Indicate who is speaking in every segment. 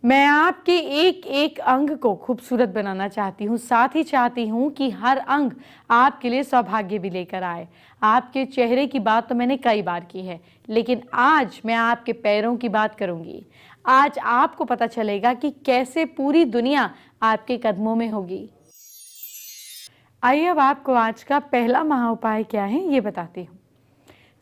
Speaker 1: मैं आपके एक एक अंग को खूबसूरत बनाना चाहती हूँ, साथ ही चाहती हूँ कि हर अंग आपके लिए सौभाग्य भी लेकर आए। आपके चेहरे की बात तो मैंने कई बार की है, लेकिन आज मैं आपके पैरों की बात करूंगी। आज आपको पता चलेगा कि कैसे पूरी दुनिया आपके कदमों में होगी। आइए अब आपको आज का पहला महा उपाय क्या है ये बताती हूँ।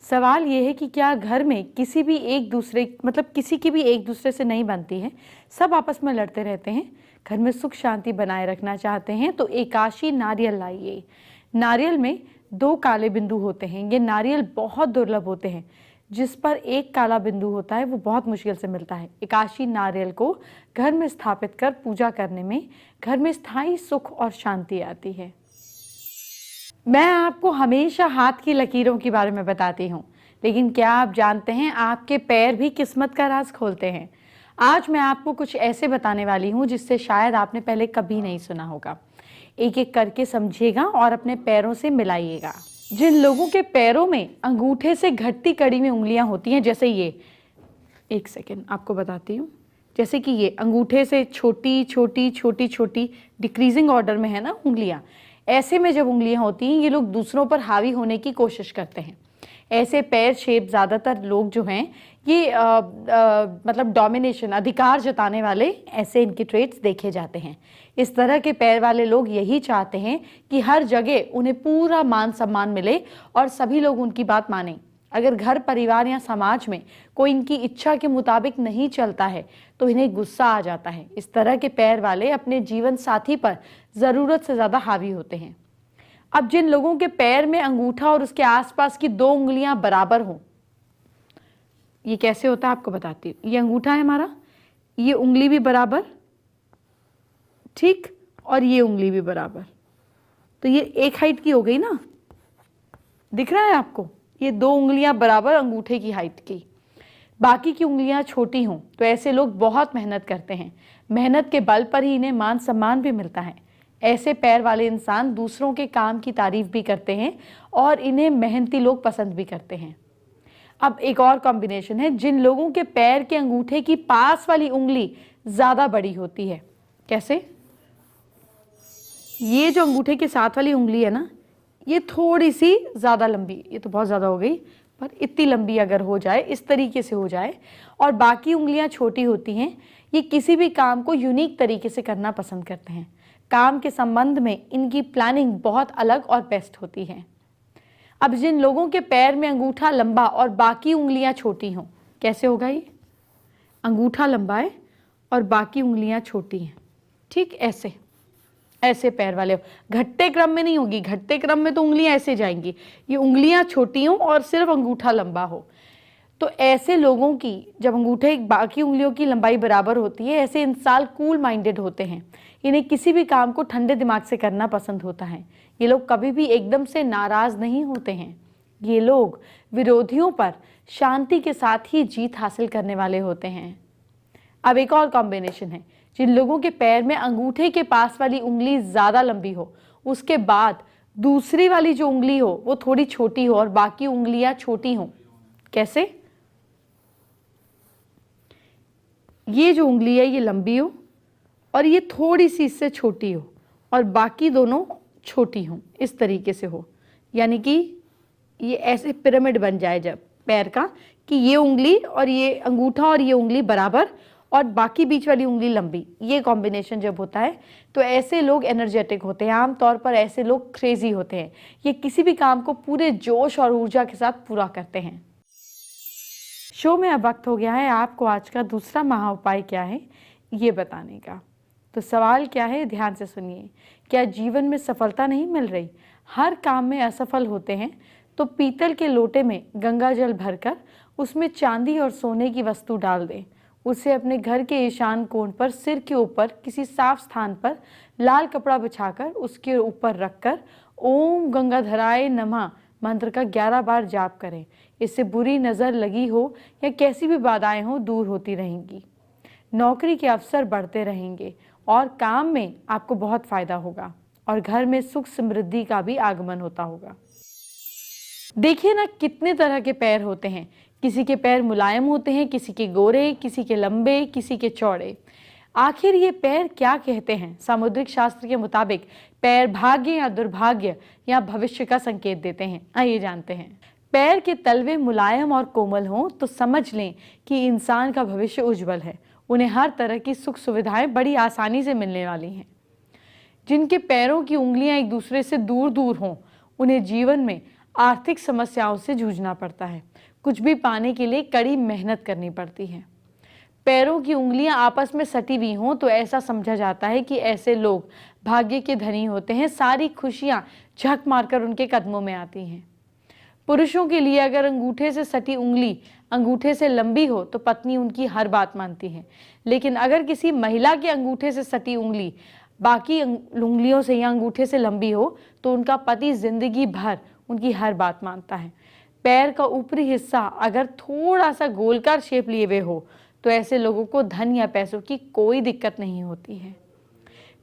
Speaker 1: सवाल ये है कि क्या घर में किसी भी एक दूसरे किसी की भी एक दूसरे से नहीं बनती है, सब आपस में लड़ते रहते हैं, घर में सुख शांति बनाए रखना चाहते हैं तो एकाशी नारियल लाइए। नारियल में 2 काले बिंदु होते हैं। ये नारियल बहुत दुर्लभ होते हैं। जिस पर एक काला बिंदु होता है वो बहुत मुश्किल से मिलता है। एकाशी नारियल को घर में स्थापित कर पूजा करने में घर में स्थायी सुख और शांति आती है। मैं आपको हमेशा हाथ की लकीरों के बारे में बताती हूँ, लेकिन क्या आप जानते हैं आपके पैर भी किस्मत का राज खोलते हैं। आज मैं आपको कुछ ऐसे बताने वाली हूँ जिससे शायद आपने पहले कभी नहीं सुना होगा। एक एक करके समझिएगा और अपने पैरों से मिलाइएगा। जिन लोगों के पैरों में अंगूठे से घटती कड़ी में उंगलियां होती हैं, जैसे ये, एक सेकेंड आपको बताती हूँ, जैसे कि ये अंगूठे से छोटी छोटी छोटी छोटी डिक्रीजिंग ऑर्डर में है ना उंगलियां, ऐसे में जब उंगलियां होती हैं ये लोग दूसरों पर हावी होने की कोशिश करते हैं। ऐसे पैर शेप ज़्यादातर लोग जो हैं ये डोमिनेशन, अधिकार जताने वाले, ऐसे इनके ट्रेट्स देखे जाते हैं। इस तरह के पैर वाले लोग यही चाहते हैं कि हर जगह उन्हें पूरा मान सम्मान मिले और सभी लोग उनकी बात मानें। अगर घर परिवार या समाज में कोई इनकी इच्छा के मुताबिक नहीं चलता है तो इन्हें गुस्सा आ जाता है। इस तरह के पैर वाले अपने जीवन साथी पर ज़रूरत से ज़्यादा हावी होते हैं। अब जिन लोगों के पैर में अंगूठा और उसके आसपास की 2 उंगलियां बराबर हों, ये कैसे होता है आपको बताती हूँ। ये अंगूठा है हमारा, ये उंगली भी बराबर, ठीक, और ये उंगली भी बराबर, तो ये एक हाइट की हो गई ना, दिख रहा है आपको। ये 2 उंगलियां बराबर अंगूठे की हाइट की, बाकी की उंगलियां छोटी हों तो ऐसे लोग बहुत मेहनत करते हैं। मेहनत के बल पर ही इन्हें मान सम्मान भी मिलता है। ऐसे पैर वाले इंसान दूसरों के काम की तारीफ भी करते हैं और इन्हें मेहनती लोग पसंद भी करते हैं। अब एक और कॉम्बिनेशन है, जिन लोगों के पैर के अंगूठे की पास वाली उंगली ज्यादा बड़ी होती है। कैसे? ये जो अंगूठे के साथ वाली उंगली है ना, ये थोड़ी सी ज़्यादा लंबी, ये तो बहुत ज़्यादा हो गई, पर इतनी लंबी अगर हो जाए, इस तरीके से हो जाए, और बाकी उंगलियां छोटी होती हैं, ये किसी भी काम को यूनिक तरीके से करना पसंद करते हैं। काम के संबंध में इनकी प्लानिंग बहुत अलग और बेस्ट होती है। अब जिन लोगों के पैर में अंगूठा लंबा और बाकी उंगलियां छोटी हों, कैसे होगा ये? अंगूठा लंबा है और बाकी उंगलियां छोटी हैं, ठीक ऐसे, ऐसे पैर वाले हो। घटते क्रम में नहीं होगी, घटते क्रम में तो उंगलियां ऐसे जाएंगी, ये उंगलियां छोटी हों और सिर्फ अंगूठा लंबा हो। तो ऐसे लोगों की जब अंगूठे बाकी उंगलियों की लंबाई बराबर होती है, ऐसे इंसान कूल माइंडेड होते हैं। इन्हें किसी भी काम को ठंडे दिमाग से करना पसंद होता है। ये लोग कभी भी एकदम से नाराज नहीं होते हैं। ये लोग विरोधियों पर शांति के साथ ही जीत हासिल करने वाले होते हैं। अब एक और कॉम्बिनेशन है, जिन लोगों के पैर में अंगूठे के पास वाली उंगली ज्यादा लंबी हो, उसके बाद दूसरी वाली जो उंगली हो वो थोड़ी छोटी हो और बाकी उंगलियां छोटी हो। कैसे? ये जो उंगली है ये लंबी हो और ये थोड़ी सी इससे छोटी हो और बाकी दोनों छोटी हो, इस तरीके से हो, यानी कि ये ऐसे पिरामिड बन जाए जब पैर का, कि ये उंगली और ये अंगूठा और ये उंगली बराबर और बाकी बीच वाली उंगली लंबी। ये कॉम्बिनेशन जब होता है तो ऐसे लोग एनर्जेटिक होते हैं। आमतौर पर ऐसे लोग क्रेजी होते हैं। ये किसी भी काम को पूरे जोश और ऊर्जा के साथ पूरा करते हैं। शो में अब वक्त हो गया है आपको आज का दूसरा महा उपाय क्या है ये बताने का। तो सवाल क्या है, ध्यान से सुनिए। क्या जीवन में सफलता नहीं मिल रही, हर काम में असफल होते हैं, तो पीतल के लोटे में गंगा जल भरकर उसमें चांदी और सोने की वस्तु डाल दें। उसे अपने घर के ईशान कोण पर सिर के ऊपर किसी साफ स्थान पर लाल कपड़ा बिछाकर उसके ऊपर रखकर ओम गंगाधराय नमः मंत्र का 11 बार जाप करें। इससे बुरी नज़र लगी हो या कैसी भी बाधाएं हो दूर होती रहेंगी। नौकरी के अवसर बढ़ते रहेंगे और काम में आपको बहुत फायदा होगा और घर में सुख समृद्धि का भी आगमन होता होगा। देखिए ना कितने तरह के पैर होते हैं। किसी के पैर मुलायम होते हैं, किसी के गोरे, किसी के लंबे, किसी के चौड़े। आखिर ये पैर क्या कहते हैं? सामुद्रिक शास्त्र के मुताबिक पैर भाग्य या दुर्भाग्य या भविष्य का संकेत देते हैं। आइए जानते हैं। पैर के तलवे मुलायम और कोमल हों तो समझ लें कि इंसान का भविष्य उज्जवल है। उन्हें हर तरह की सुख सुविधाएं बड़ी आसानी से मिलने वाली हैं। जिनके पैरों की उंगलियां एक दूसरे से दूर दूर हों, उन्हें जीवन में आर्थिक समस्याओं से जूझना पड़ता है। कुछ भी पाने के लिए कड़ी मेहनत करनी पड़ती है। पैरों की उंगलियां आपस में सटी हुई हों तो ऐसा समझा जाता है कि ऐसे लोग भाग्य के धनी होते हैं। सारी खुशियां झक मारकर उनके कदमों में आती हैं। पुरुषों के लिए अगर अंगूठे से सटी उंगली अंगूठे से लंबी हो तो पत्नी उनकी हर बात मानती है। लेकिन अगर किसी महिला के अंगूठे से सटी उंगली बाकी उंगलियों से या अंगूठे से लंबी हो तो उनका पति जिंदगी भर उनकी हर बात मानता है। पैर का ऊपरी हिस्सा अगर थोड़ा सा गोलकार शेप लिए हुए हो तो ऐसे लोगों को धन या पैसों की कोई दिक्कत नहीं होती है।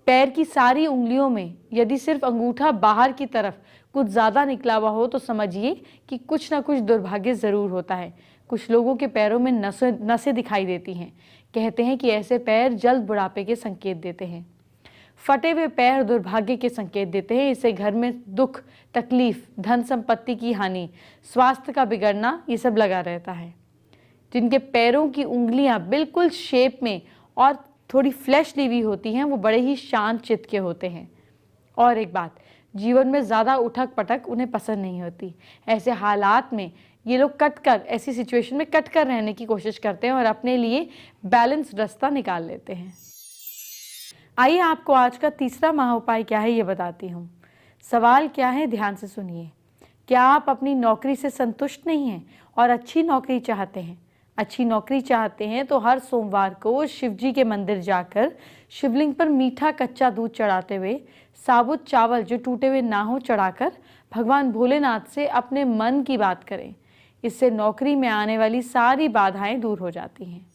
Speaker 1: पैर की सारी उंगलियों में यदि सिर्फ अंगूठा बाहर की तरफ कुछ ज्यादा निकला हुआ हो तो समझिए कि कुछ ना कुछ दुर्भाग्य जरूर होता है। कुछ लोगों के पैरों में नसें दिखाई देती हैं। कहते हैं कि ऐसे पैर जल्द बुढ़ापे के संकेत देते हैं। फटे हुए पैर दुर्भाग्य के संकेत देते हैं। इससे घर में दुख, तकलीफ, धन संपत्ति की हानि, स्वास्थ्य का बिगड़ना ये सब लगा रहता है। जिनके पैरों की उंगलियां बिल्कुल शेप में और थोड़ी फ्लैश ली हुई होती हैं वो बड़े ही शांत चित्त के होते हैं। और एक बात, जीवन में ज़्यादा उठक पटक उन्हें पसंद नहीं होती। ऐसे हालात में ये लोग ऐसी सिचुएशन में कट कर रहने की कोशिश करते हैं और अपने लिए बैलेंस रास्ता निकाल लेते हैं। आइए आपको आज का तीसरा महा-उपाय क्या है ये बताती हूँ। सवाल क्या है, ध्यान से सुनिए। क्या आप अपनी नौकरी से संतुष्ट नहीं हैं और अच्छी नौकरी चाहते हैं? अच्छी नौकरी चाहते हैं तो हर सोमवार को शिवजी के मंदिर जाकर शिवलिंग पर मीठा कच्चा दूध चढ़ाते हुए साबुत चावल जो टूटे हुए ना हो चढ़ाकर भगवान भोलेनाथ से अपने मन की बात करें। इससे नौकरी में आने वाली सारी बाधाएं दूर हो जाती हैं।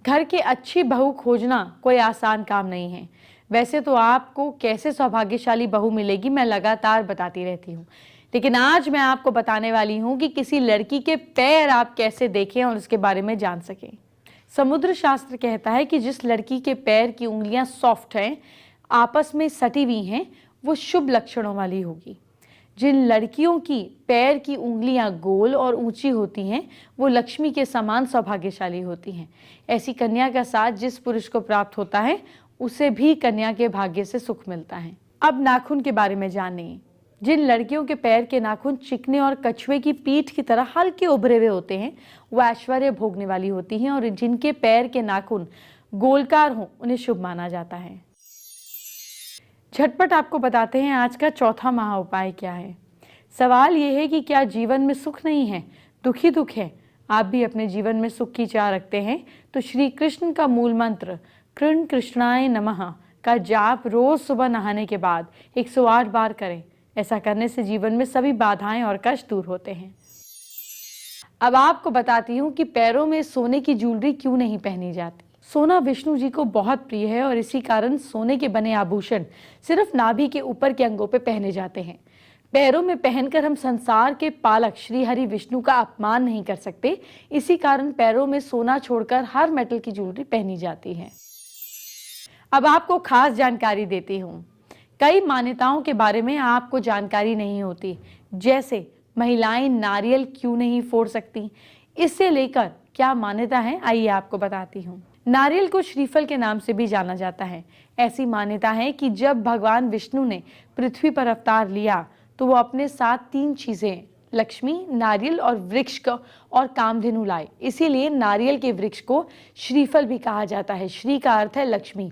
Speaker 1: घर की अच्छी बहू खोजना कोई आसान काम नहीं है। वैसे तो आपको कैसे सौभाग्यशाली बहू मिलेगी मैं लगातार बताती रहती हूँ, लेकिन आज मैं आपको बताने वाली हूँ कि किसी लड़की के पैर आप कैसे देखें और उसके बारे में जान सकें। समुद्र शास्त्र कहता है कि जिस लड़की के पैर की उंगलियां सॉफ्ट हैं, आपस में सटी हुई हैं, वो शुभ लक्षणों वाली होगी। जिन लड़कियों की पैर की उंगलियां गोल और ऊंची होती हैं वो लक्ष्मी के समान सौभाग्यशाली होती हैं। ऐसी कन्या का साथ जिस पुरुष को प्राप्त होता है उसे भी कन्या के भाग्य से सुख मिलता है। अब नाखून के बारे में जानिए। जिन लड़कियों के पैर के नाखून चिकने और कछुए की पीठ की तरह हल्के उभरे हुए होते हैं वो ऐश्वर्य भोगने वाली होती हैं, और जिनके पैर के नाखून गोलकार हों उन्हें शुभ माना जाता है। झटपट आपको बताते हैं आज का चौथा महा उपाय क्या है। सवाल यह है कि क्या जीवन में सुख नहीं है, दुख ही दुख है। आप भी अपने जीवन में सुख की चाह रखते हैं तो श्री कृष्ण का मूल मंत्र कृष्ण कृष्णाय नमः का जाप रोज सुबह नहाने के बाद 108 बार करें। ऐसा करने से जीवन में सभी बाधाएं और कष्ट दूर होते हैं। अब आपको बताती हूँ कि पैरों में सोने की ज्वेलरी क्यों नहीं पहनी जाती। सोना विष्णु जी को बहुत प्रिय है और इसी कारण सोने के बने आभूषण सिर्फ नाभि के ऊपर के अंगों पर पहने जाते हैं। पैरों में पहनकर हम संसार के पालक श्री हरि विष्णु का अपमान नहीं कर सकते। इसी कारण पैरों में सोना छोड़कर हर मेटल की ज्वेलरी पहनी जाती है। अब आपको खास जानकारी देती हूँ। कई मान्यताओं के बारे में आपको जानकारी नहीं होती, जैसे महिलाएं नारियल क्यों नहीं फोड़ सकती, इससे लेकर क्या मान्यता है आइए आपको बताती हूँ। नारियल को श्रीफल के नाम से भी जाना जाता है। ऐसी मान्यता है कि जब भगवान विष्णु ने पृथ्वी पर अवतार लिया तो वो अपने साथ 3 चीजें लक्ष्मी, नारियल और वृक्ष को और कामधेनु लाए। इसीलिए नारियल के वृक्ष को श्रीफल भी कहा जाता है। श्री का अर्थ है लक्ष्मी।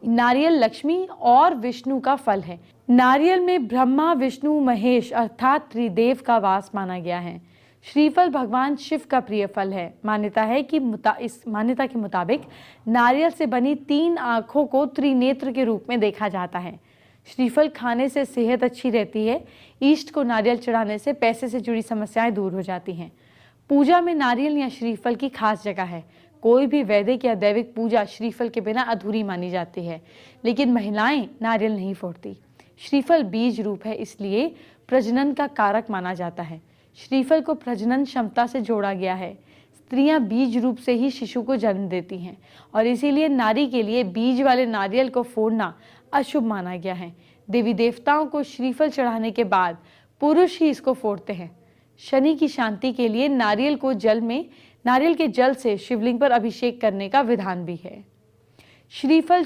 Speaker 1: नारियल लक्ष्मी और विष्णु का फल है। नारियल में ब्रह्मा, विष्णु, महेश अर्थात त्रिदेव का वास माना गया है। श्रीफल भगवान शिव का प्रिय फल है। मान्यता है कि इस मान्यता के मुताबिक नारियल से बनी 3 आंखों को त्रिनेत्र के रूप में देखा जाता है। श्रीफल खाने से सेहत अच्छी रहती है। ईष्ट को नारियल चढ़ाने से पैसे से जुड़ी समस्याएं दूर हो जाती हैं। पूजा में नारियल या श्रीफल की खास जगह है। कोई भी वैदिक या दैविक पूजा श्रीफल के बिना अधूरी मानी जाती है, लेकिन महिलाएं नारियल नहीं फोड़ती। श्रीफल बीज रूप है, इसलिए प्रजनन का कारक माना जाता है। श्रीफल को प्रजनन क्षमता से जोड़ा गया है। स्त्रियां बीज रूप से ही शिशु को जन्म देती हैं और इसीलिए नारी के लिए बीज वाले नारियल को फोड़ना अशुभ माना गया है। देवी देवताओं को श्रीफल चढ़ाने के बाद पुरुष ही इसको फोड़ते हैं। शनि की शांति के लिए नारियल के जल से शिवलिंग पर अभिषेक करने का विधान भी है। श्रीफल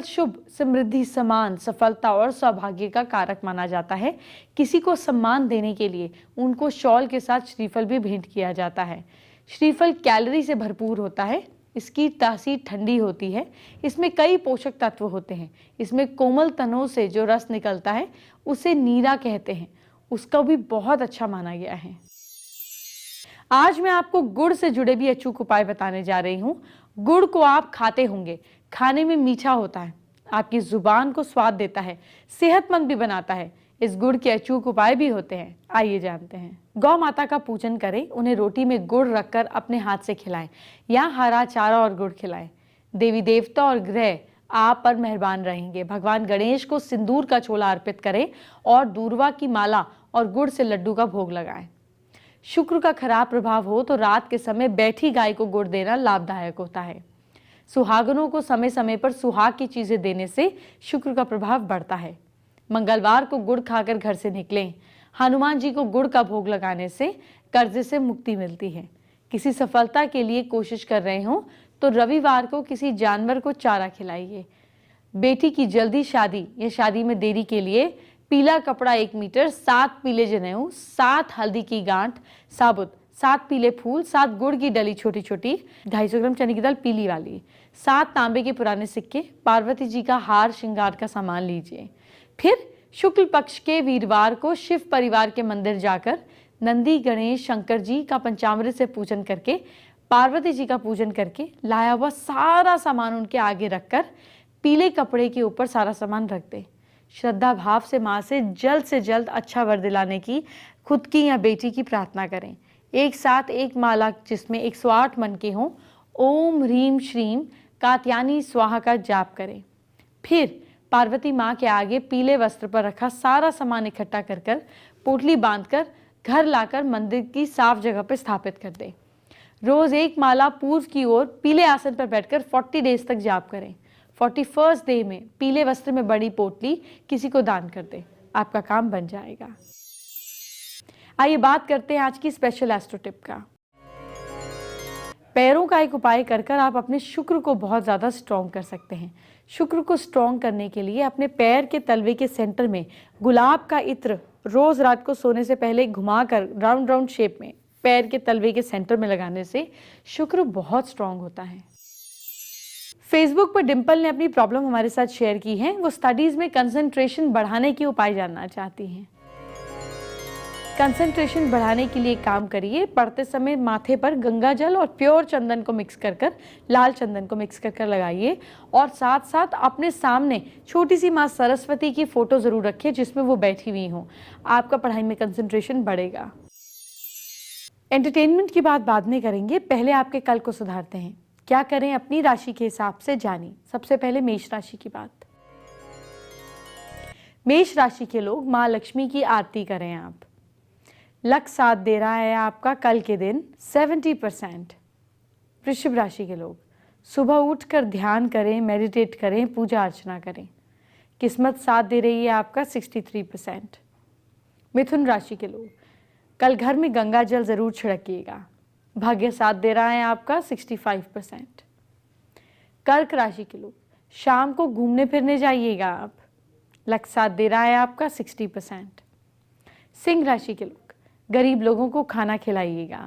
Speaker 1: शुभ, समृद्धि, सम्मान, सफलता और सौभाग्य का कारक माना जाता है। किसी को सम्मान देने के लिए उनको शॉल के साथ श्रीफल भी भेंट किया जाता है। श्रीफल कैलोरी से भरपूर होता है। इसकी तासीर ठंडी होती है। इसमें कई पोषक तत्व होते हैं। इसमें कोमल तनों से जो रस निकलता है उसे नीरा कहते हैं, उसका भी बहुत अच्छा माना गया है। आज मैं आपको गुड़ से जुड़े भी अचूक उपाय बताने जा रही हूँ। गुड़ को आप खाते होंगे, खाने में मीठा होता है, आपकी जुबान को स्वाद देता है, सेहतमंद भी बनाता है। इस गुड़ के अचूक उपाय भी होते हैं, आइए जानते हैं। गौ माता का पूजन करें, उन्हें रोटी में गुड़ रखकर अपने हाथ से खिलाएं या हरा चारा और गुड़ खिलाएं। देवी देवता और ग्रह आप पर मेहरबान रहेंगे। भगवान गणेश को सिंदूर का छोला अर्पित करें और दूर्वा की माला और गुड़ से लड्डू का भोग लगाएं। शुक्र का खराब प्रभाव हो तो रात के समय बैठी गाय को गुड़ देना लाभदायक होता है। सुहागनों को समय समय पर सुहाग की चीजें देने से शुक्र का प्रभाव बढ़ता है। मंगलवार को गुड़ खाकर घर से निकलें। हनुमान जी को गुड़ का भोग लगाने से कर्जे से मुक्ति मिलती है। किसी सफलता के लिए कोशिश कर रहे हो तो रविवार को किसी जानवर को चारा खिलाइए। बेटी की जल्दी शादी या शादी में देरी के लिए पीला कपड़ा 1 मीटर, 7 पीले जनेऊ, 7 हल्दी की गांठ साबुत, 7 पीले फूल, 7 गुड़ की डली छोटी छोटी, 250 ग्राम चने की दाल पीली वाली, 7 तांबे के पुराने सिक्के, पार्वती जी का हार श्रृंगार का सामान लीजिए। फिर शुक्ल पक्ष के वीरवार को शिव परिवार के मंदिर जाकर नंदी, गणेश, शंकर जी का पंचामृत से पूजन करके, पार्वती जी का पूजन करके लाया हुआ सारा सामान उनके आगे रखकर पीले कपड़े के ऊपर सारा सामान रख दे। श्रद्धा भाव से माँ से जल्द अच्छा वर दिलाने की खुद की या बेटी की प्रार्थना करें। एक साथ एक माला जिसमें 108 मन के हों, ओम ह्रीम श्रीम कात्यायनी स्वाहा का जाप करें। फिर पार्वती माँ के आगे पीले वस्त्र पर रखा सारा सामान इकट्ठा कर पोटली बांधकर घर लाकर मंदिर की साफ जगह पर स्थापित कर दे। रोज एक माला पूर्व की ओर पीले आसन पर बैठकर 40 डेज तक जाप करें। 41st डे में पीले वस्त्र में बड़ी पोटली किसी को दान कर दे, आपका काम बन जाएगा। आइए बात करते हैं आज की स्पेशल एस्ट्रो टिप का। पैरों का एक उपाय कर आप अपने शुक्र को बहुत ज़्यादा स्ट्रॉन्ग कर सकते हैं। शुक्र को स्ट्रॉन्ग करने के लिए अपने पैर के तलवे के सेंटर में गुलाब का इत्र रोज रात को सोने से पहले घुमाकर राउंड शेप में पैर के तलवे के सेंटर में लगाने से शुक्र बहुत स्ट्रॉन्ग होता है। फेसबुक पर डिम्पल ने अपनी प्रॉब्लम हमारे साथ शेयर की है। वो स्टडीज में कंसंट्रेशन बढ़ाने के उपाय जानना चाहती हैं। कंसंट्रेशन बढ़ाने के लिए काम करिए, पढ़ते समय माथे पर गंगा जल और प्योर चंदन को मिक्स कर लाल चंदन को मिक्स कर लगाइए और साथ साथ अपने सामने छोटी सी माँ सरस्वती की फोटो जरूर रखिए जिसमें वो बैठी हुई हो। आपका पढ़ाई में कंसंट्रेशन बढ़ेगा। एंटरटेनमेंट की बात बाद में करेंगे, पहले आपके कल को सुधारते हैं। क्या करें अपनी राशि के हिसाब से जानिए। सबसे पहले मेष राशि की बात। मेष राशि के लोग माँ लक्ष्मी की आरती करें। आप लक साथ दे रहा है आपका कल के दिन 70%। वृषभ राशि के लोग सुबह उठकर ध्यान करें, मेडिटेट करें, पूजा अर्चना करें। किस्मत साथ दे रही है आपका 63%। मिथुन राशि के लोग कल घर में गंगा जल जरूर छिड़किएगा। भाग्य साथ दे रहा है आपका 65%। कर्क राशि के लोग शाम को घूमने फिरने जाइएगा आप। लक साथ दे रहा है आपका 60%। सिंह राशि के लोग गरीब लोगों को खाना खिलाइएगा।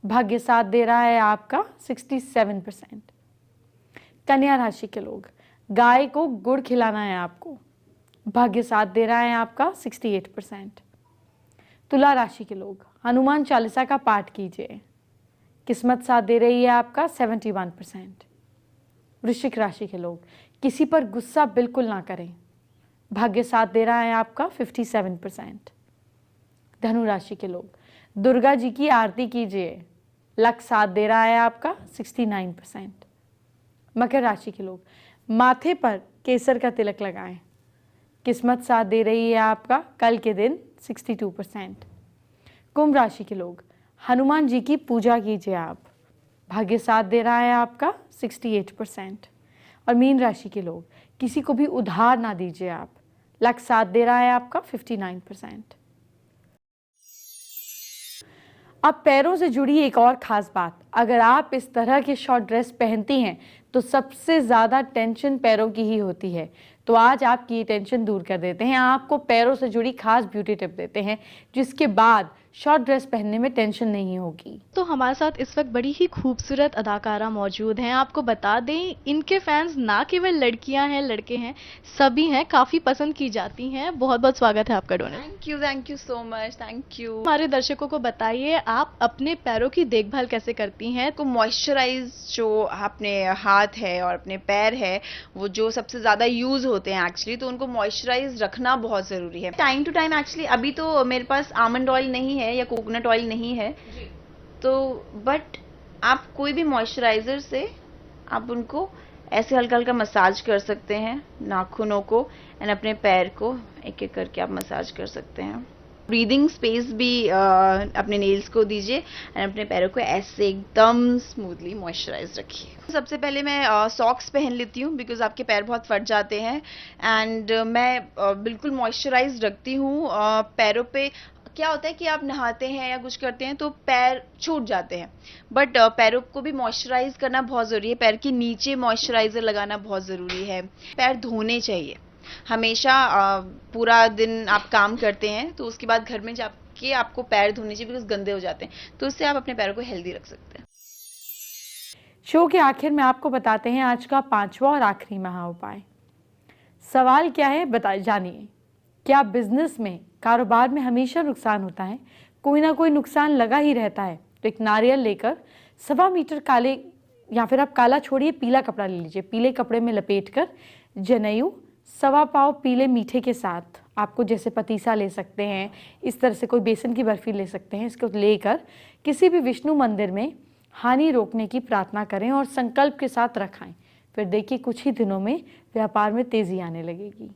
Speaker 1: भाग्य साथ दे रहा है आपका 67%। कन्या राशि के लोग गाय को गुड़ खिलाना है आपको। भाग्य साथ दे रहा है आपका 68%। तुला राशि के लोग हनुमान चालीसा का पाठ कीजिए। किस्मत साथ दे रही है आपका 71%। वृश्चिक राशि के लोग किसी पर गुस्सा बिल्कुल ना करें। भाग्य साथ दे रहा है आपका 57%। धनु राशि के लोग दुर्गा जी की आरती कीजिए। लक साथ दे रहा है आपका 69%। मकर राशि के लोग माथे पर केसर का तिलक लगाएं। किस्मत साथ दे रही है आपका कल के दिन 62%। कुंभ राशि के लोग हनुमान जी की पूजा कीजिए आप, भाग्य साथ दे रहा है आपका 68%। और मीन राशि के लोग, किसी को भी उधार ना दीजिए आप, लक साथ दे रहा है आपका 59%। अब पैरों से जुड़ी एक और खास बात, अगर आप इस तरह के शॉर्ट ड्रेस पहनती हैं तो सबसे ज़्यादा टेंशन पैरों की ही होती है। तो आज आपकी ये टेंशन दूर कर देते हैं, आपको पैरों से जुड़ी खास ब्यूटी टिप देते हैं, जिसके बाद शॉर्ट ड्रेस पहनने में टेंशन नहीं होगी।
Speaker 2: तो हमारे साथ इस वक्त बड़ी ही खूबसूरत अदाकारा मौजूद हैं। आपको बता दें, इनके फैंस ना केवल लड़कियां हैं, लड़के हैं, सभी हैं, काफ़ी पसंद की जाती हैं। बहुत बहुत स्वागत है आपका donor.
Speaker 3: Thank you so much, thank you.
Speaker 2: हमारे दर्शकों को बताइए, आप अपने पैरों की देखभाल कैसे करती हैं?
Speaker 3: को मॉइस्चराइज जो अपने हाथ है और अपने पैर है, वो जो सबसे ज़्यादा यूज़ होते हैं एक्चुअली, तो उनको मॉइस्चराइज रखना बहुत ज़रूरी है टाइम टू टाइम। एक्चुअली अभी तो मेरे पास आमंड ऑयल नहीं है या कोकोनट ऑयल नहीं है, तो बट आप कोई भी मॉइस्चराइजर से आप उनको ऐसे हल्का हल्का मसाज कर सकते हैं, नाखूनों को एंड अपने पैर को एक एक करके आप मसाज कर सकते हैं। ब्रीदिंग स्पेस भी अपने नेल्स को दीजिए एंड अपने पैरों को ऐसे एकदम स्मूथली मॉइस्चराइज रखिए। सबसे पहले मैं सॉक्स पहन लेती हूँ बिकॉज आपके पैर बहुत फट जाते हैं, एंड मैं बिल्कुल मॉइस्चराइज रखती हूँ पैरों पे। क्या होता है कि आप नहाते हैं या कुछ करते हैं तो पैर छूट जाते हैं, बट पैरों को भी मॉइस्चराइज करना बहुत ज़रूरी है। पैर के नीचे मॉइस्चराइजर लगाना बहुत ज़रूरी है। पैर धोने चाहिए हमेशा। पूरा दिन आप काम करते हैं तो उसके बाद घर में जाके आपको पैर धोने चाहिए बिकॉज गंदे हो जाते हैं, तो उससे आप अपने पैरों को हेल्दी रख सकते हैं।
Speaker 1: शो के आखिर में आपको बताते हैं आज का 5वां और आखिरी महा उपाय। सवाल क्या है, जानिए। क्या बिजनेस में, कारोबार में हमेशा नुकसान होता है? कोई ना कोई नुकसान लगा ही रहता है। तो एक नारियल लेकर 1.25 मीटर काले, या फिर आप काला छोड़िए, पीला कपड़ा ले लीजिए, पीले कपड़े में लपेटकर जनेऊ 1.25 पाव पीले मीठे के साथ, आपको जैसे पतीसा ले सकते हैं, इस तरह से कोई बेसन की बर्फी ले सकते हैं, इसको लेकर किसी भी विष्णु मंदिर में हानि रोकने की प्रार्थना करें और संकल्प के साथ रखाएं। फिर देखिए कुछ ही दिनों में व्यापार में तेजी आने लगेगी।